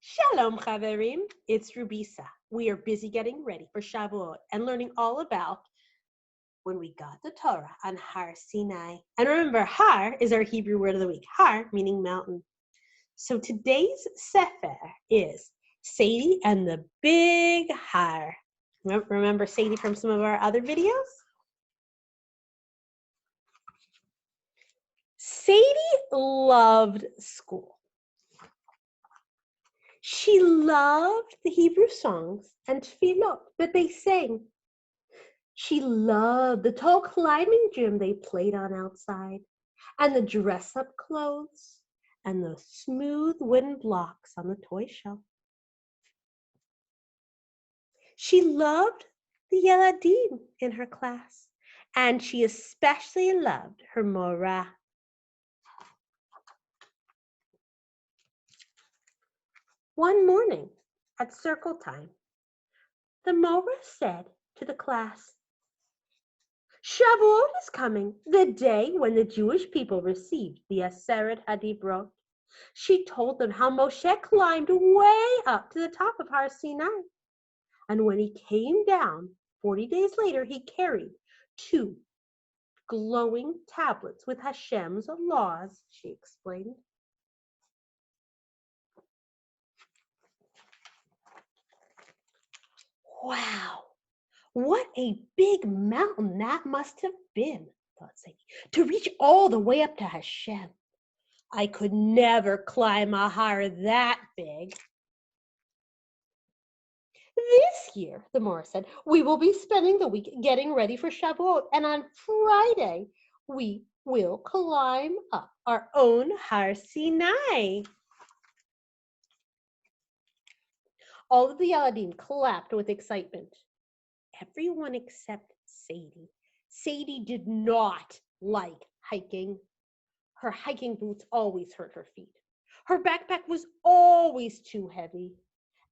Shalom, Chaverim. It's Rubisa. We are busy getting ready for Shavuot and learning all about when we got the Torah on Har Sinai. And remember, Har is our Hebrew word of the week. Har meaning mountain. So today's Sefer is Sadie and the Big Har. Remember Sadie from some of our other videos? Sadie loved school. She loved the Hebrew songs and tefillot that they sang. She loved the tall climbing gym they played on outside, and the dress-up clothes, and the smooth wooden blocks on the toy shelf. She loved the Yeladim in her class, and she especially loved her Morah. One morning at circle time, the Morah said to the class, Shavuot is coming, the day when the Jewish people received the Aseret HaDibrot. She told them how Moshe climbed way up to the top of Har Sinai. And when he came down, 40 days later, he carried 2 glowing tablets with Hashem's laws, she explained. Wow, what a big mountain that must have been, thought Sadie, to reach all the way up to Hashem. I could never climb a har that big. This year, the Morah said, we will be spending the week getting ready for Shavuot, and on Friday, we will climb up our own Har Sinai. All of the Yeladim clapped with excitement. Everyone except Sadie. Sadie did not like hiking. Her hiking boots always hurt her feet. Her backpack was always too heavy.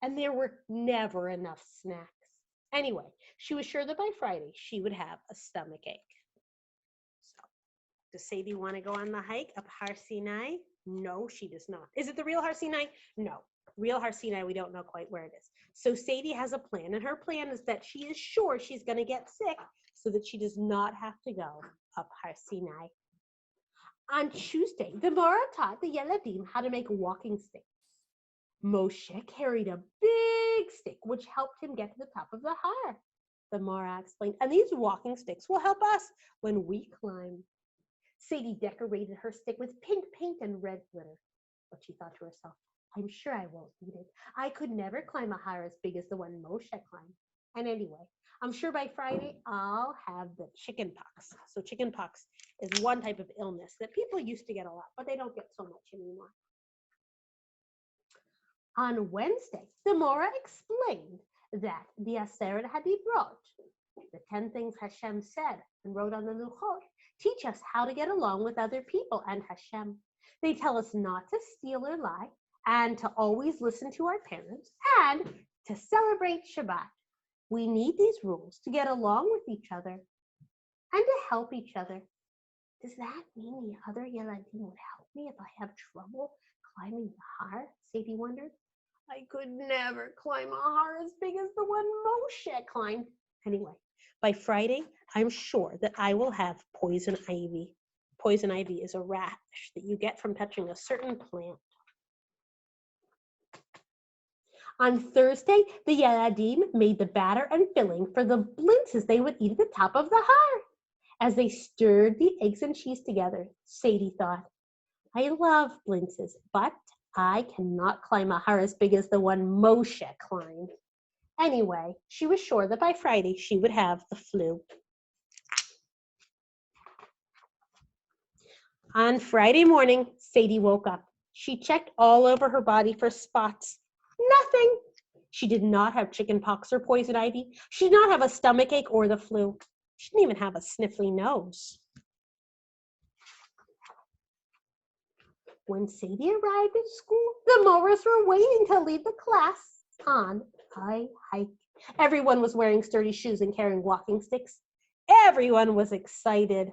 And there were never enough snacks. Anyway, she was sure that by Friday she would have a stomach ache. So, does Sadie want to go on the hike up Har Sinai? No, she does not. Is it the real Har Sinai? No. Real Har Sinai, we don't know quite where it is. So Sadie has a plan, and her plan is that she is sure she's going to get sick so that she does not have to go up Har Sinai. On Tuesday, the Morah taught the Yeladim how to make walking sticks. Moshe carried a big stick, which helped him get to the top of the har, the Morah explained. And these walking sticks will help us when we climb. Sadie decorated her stick with pink paint and red glitter. But she thought to herself, I'm sure I won't need it. I could never climb a har as big as the one Moshe climbed. And anyway, I'm sure by Friday I'll have the chicken pox. So chicken pox is one type of illness that people used to get a lot, but they don't get so much anymore. On Wednesday, the Morah explained that the Aseret HaDibrot, the 10 things Hashem said and wrote on the Luchot, teach us how to get along with other people and Hashem. They tell us not to steal or lie, and to always listen to our parents, and to celebrate Shabbat. We need these rules to get along with each other and to help each other. Does that mean the other Yeladim would help me if I have trouble climbing the har? Sadie wondered. I could never climb a har as big as the one Moshe climbed. Anyway, by Friday, I'm sure that I will have poison ivy. Poison ivy is a rash that you get from touching a certain plant. On Thursday, the Yeladim made the batter and filling for the blintzes they would eat at the top of the har. As they stirred the eggs and cheese together, Sadie thought, I love blintzes, but I cannot climb a har as big as the one Moshe climbed. Anyway, she was sure that by Friday she would have the flu. On Friday morning, Sadie woke up. She checked all over her body for spots. Nothing. She did not have chicken pox or poison ivy. She did not have a stomach ache or the flu. She didn't even have a sniffly nose. When Sadie arrived at school, the Morahs were waiting to lead the class on a hike. Everyone was wearing sturdy shoes and carrying walking sticks. Everyone was excited.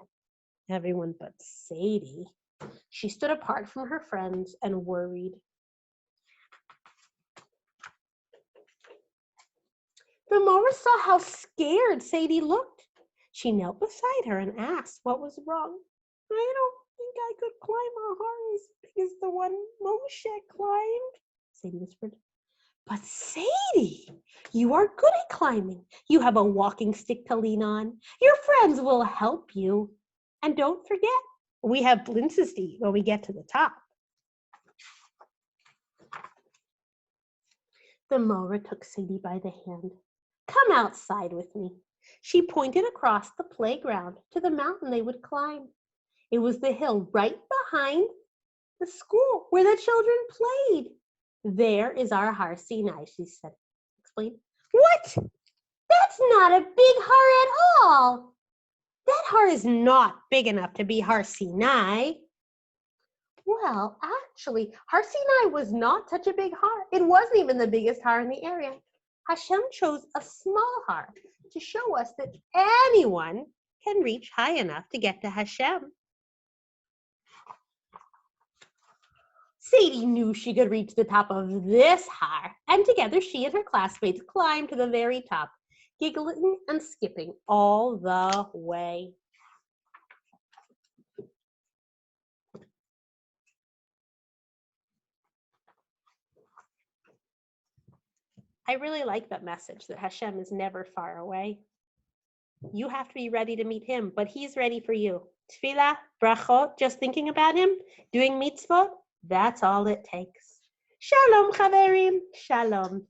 Everyone but Sadie. She stood apart from her friends and worried. The Mora saw how scared Sadie looked. She knelt beside her and asked what was wrong. I don't think I could climb a har as big as the one Moshe climbed, Sadie whispered. But Sadie, you are good at climbing. You have a walking stick to lean on. Your friends will help you. And don't forget, we have blintzes to eat when we get to the top. The Mora took Sadie by the hand. Come outside with me. She pointed across the playground to the mountain they would climb. It was the hill right behind the school where the children played. There is our Har Sinai, she said. Explained. What? That's not a big har at all. That har is not big enough to be Har Sinai. Well, actually, Har Sinai was not such a big har. It wasn't even the biggest har in the area. Hashem chose a small har to show us that anyone can reach high enough to get to Hashem. Sadie knew she could reach the top of this har, and together she and her classmates climbed to the very top, giggling and skipping all the way. I really like that message that Hashem is never far away. You have to be ready to meet him, but he's ready for you. Tefillah, brachot, just thinking about him, doing mitzvot, that's all it takes. Shalom, chaverim. Shalom.